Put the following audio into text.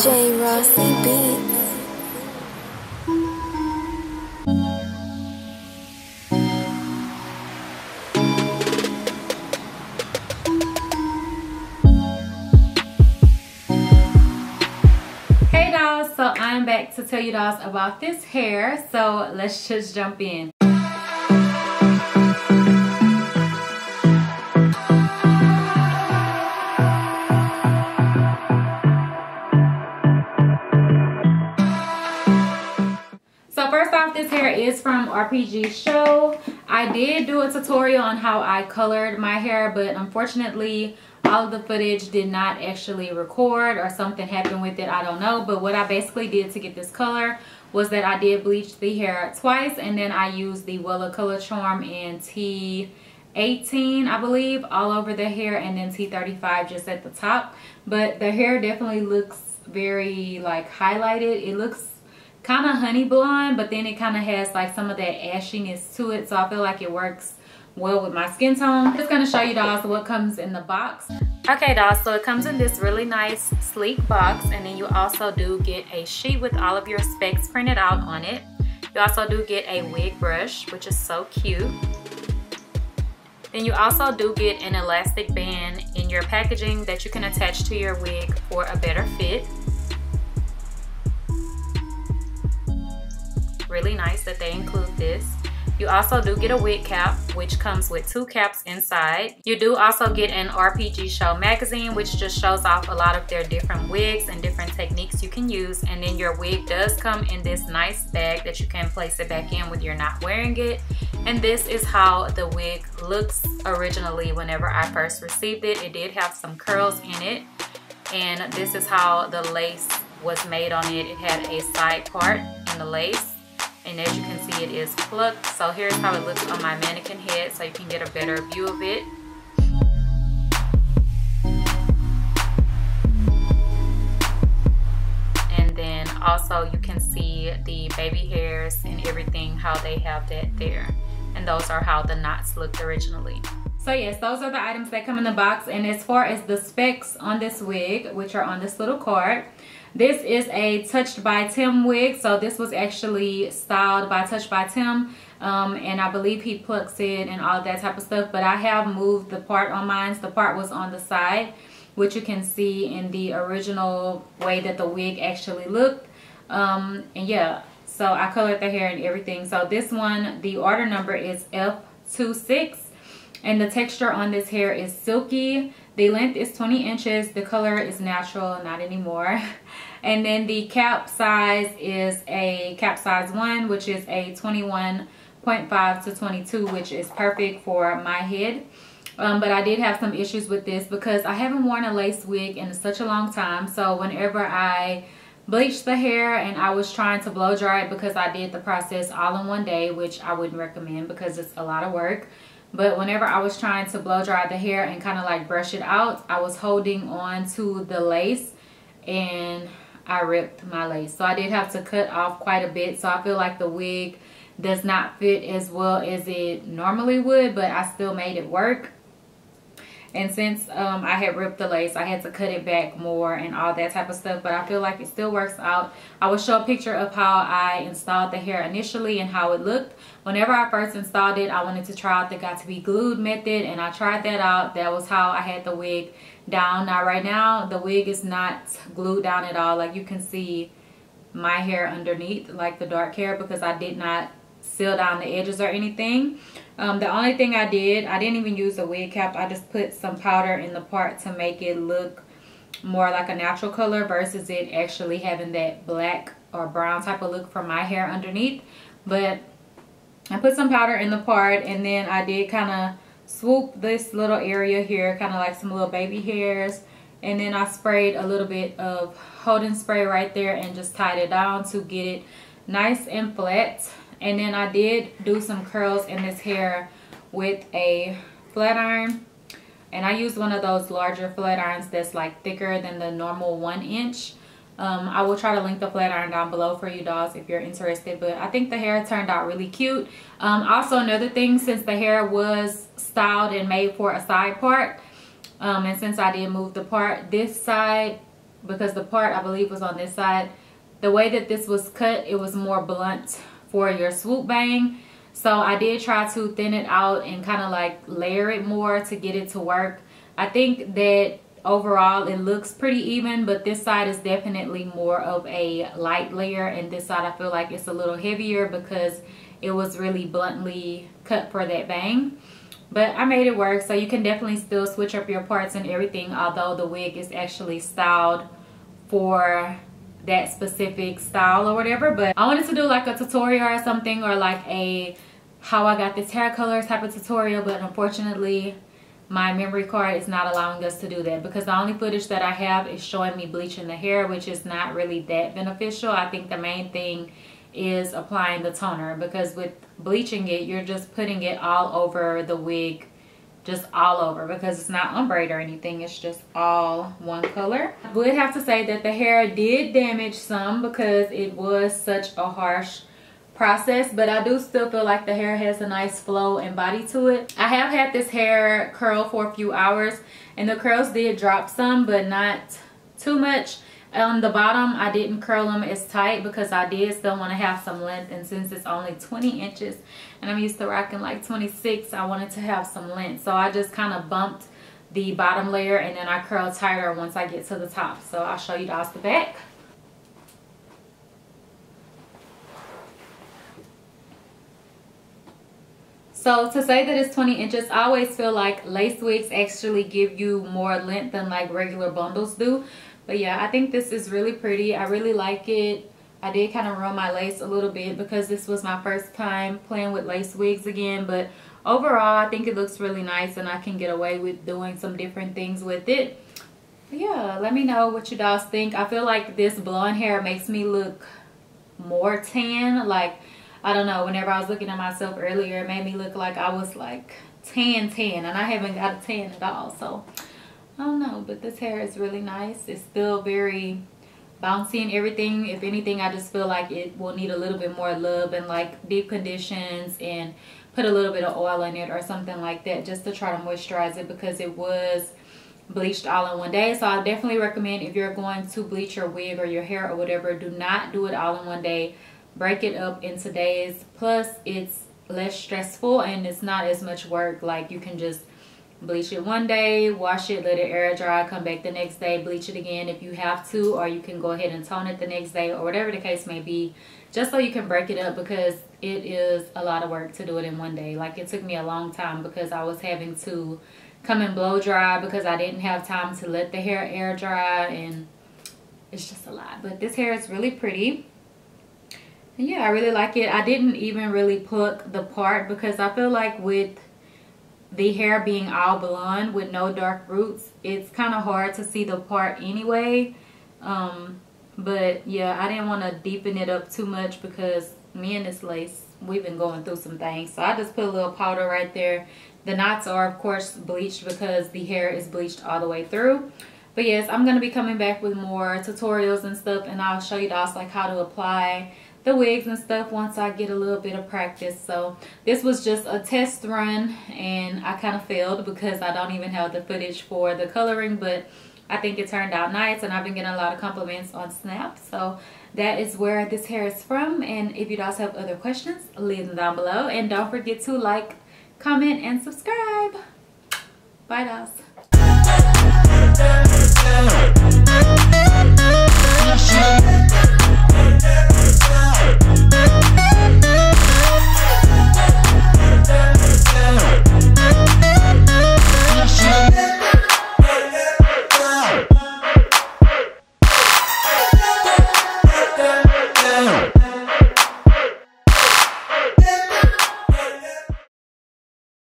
J. Rossi Beats. Hey dolls, so I'm back to tell you dolls about this hair, so let's just jump in. So first off, this hair is from RPG Show. I did do a tutorial on how I colored my hair, but unfortunately all of the footage did not actually record, or something happened with it, I don't know. But what I basically did to get this color was that I did bleach the hair twice, and then I used the Wella Color Charm in T18, I believe, all over the hair, and then T35 just at the top. But the hair definitely looks very like highlighted. It looks kind of honey blonde, but then it kind of has like some of that ashiness to it, so I feel like it works well with my skin tone. I'm just going to show you dolls what comes in the box. Okay dolls, so it comes in this really nice sleek box, and then you also do get a sheet with all of your specs printed out on it. You also do get a wig brush, which is so cute. Then you also do get an elastic band in your packaging that you can attach to your wig for a better fit. Really nice that they include this. You also do get a wig cap, which comes with 2 caps inside. You do also get an RPG Show magazine, which just shows off a lot of their different wigs and different techniques you can use. And then your wig does come in this nice bag that you can place it back in when you're not wearing it. And this is how the wig looks originally whenever I first received it. It did have some curls in it. And this is how the lace was made on it. It had a side part in the lace. And as you can see, it is plucked. So here's how it looks on my mannequin head, so you can get a better view of it. And then also you can see the baby hairs and everything, how they have that there. And those are how the knots looked originally. So yes, those are the items that come in the box. And as far as the specs on this wig, which are on this little card, this is a Touched by Tim wig. So this was actually styled by Touched by Tim, and I believe he plucks it and all that type of stuff. But I have moved the part on mine. The part was on the side, which you can see in the original way that the wig actually looked. And yeah, so I colored the hair and everything. So this one, the order number is F26, and the texture on this hair is silky. The length is 20 inches. The color is natural, not anymore. And then the cap size is a cap size 1, which is a 21.5 to 22, which is perfect for my head. But I did have some issues with this because I haven't worn a lace wig in such a long time. So whenever I bleached the hair and I was trying to blow dry it, because I did the process all in one day, which I wouldn't recommend because it's a lot of work. But whenever I was trying to blow dry the hair and kind of like brush it out, I was holding on to the lace and I ripped my lace. So I did have to cut off quite a bit. So I feel like the wig does not fit as well as it normally would, but I still made it work. And since I had ripped the lace, I had to cut it back more and all that type of stuff. But I feel like it still works out. I will show a picture of how I installed the hair initially and how it looked. Whenever I first installed it, I wanted to try out the got to be glued method, and I tried that out. That was how I had the wig down. Now right now, the wig is not glued down at all. Like you can see my hair underneath, like the dark hair, because I did not seal down the edges or anything. The only thing I didn't even use a wig cap. I just put some powder in the part to make it look more like a natural color versus it actually having that black or brown type of look from my hair underneath. But I put some powder in the part, and then I did kind of swoop this little area here, kind of like some little baby hairs, and then I sprayed a little bit of holding spray right there and just tied it down to get it nice and flat. And then I did do some curls in this hair with a flat iron, and I used one of those larger flat irons that's like thicker than the normal 1 inch. I will try to link the flat iron down below for you dolls if you're interested, but I think the hair turned out really cute. Also another thing, since the hair was styled and made for a side part, and since I did move the part, this side because the part I believe was on this side. The way that this was cut, it was more blunt for your swoop bang. So I did try to thin it out and kind of like layer it more to get it to work. I think that overall it looks pretty even, but this side is definitely more of a light layer, and this side I feel like it's a little heavier because it was really bluntly cut for that bang. But I made it work, so you can definitely still switch up your parts and everything, although the wig is actually styled for that specific style or whatever. But I wanted to do like a tutorial or something, or like a how I got this hair color type of tutorial, but unfortunately my memory card is not allowing us to do that, because the only footage that I have is showing me bleaching the hair, which is not really that beneficial. I think the main thing is applying the toner, because with bleaching it, you're just putting it all over the wig, just all over, because it's not ombre or anything, it's just all one color. I would have to say that the hair did damage some because it was such a harsh process, but I do still feel like the hair has a nice flow and body to it. I have had this hair curl for a few hours, and the curls did drop some, but not too much. On the bottom, I didn't curl them as tight because I did still want to have some length, and since it's only 20 inches and I'm used to rocking like 26, I wanted to have some length. So I just kind of bumped the bottom layer, and then I curl tighter once I get to the top. So I'll show you guys the back. So to say that it's 20 inches, I always feel like lace wigs actually give you more length than like regular bundles do. But yeah, I think this is really pretty. I really like it. I did kind of ruin my lace a little bit because this was my first time playing with lace wigs again. But overall, I think it looks really nice, and I can get away with doing some different things with it. But yeah, let me know what you guys think. I feel like this blonde hair makes me look more tan. Like, I don't know, whenever I was looking at myself earlier, it made me look like I was like tan, and I haven't got a tan at all. So I don't know, but this hair is really nice. It's still very bouncy and everything. If anything, I just feel like it will need a little bit more love and like deep conditions, and put a little bit of oil in it or something like that, just to try to moisturize it, because it was bleached all in one day. So I definitely recommend, if you're going to bleach your wig or your hair or whatever, do not do it all in one day. Break it up into days. Plus it's less stressful and it's not as much work. Like, you can just bleach it one day, wash it, let it air dry, come back the next day, bleach it again if you have to, or you can go ahead and tone it the next day, or whatever the case may be, just so you can break it up, because it is a lot of work to do it in one day. Like, it took me a long time because I was having to come and blow dry because I didn't have time to let the hair air dry, and it's just a lot. But this hair is really pretty. And yeah, I really like it. I didn't even really pluck the part because I feel like with the hair being all blonde with no dark roots, it's kind of hard to see the part anyway. But yeah, I didn't want to deepen it up too much because me and this lace, we've been going through some things. So I just put a little powder right there. The knots are of course bleached because the hair is bleached all the way through. But yes, I'm going to be coming back with more tutorials and stuff, and I'll show you guys like how to apply the wigs and stuff once I get a little bit of practice. So this was just a test run, and I kind of failed because I don't even have the footage for the coloring, but I think it turned out nice, and I've been getting a lot of compliments on Snap. So that is where this hair is from, and if you guys have other questions, leave them down below, and don't forget to like, comment, and subscribe. Bye guys.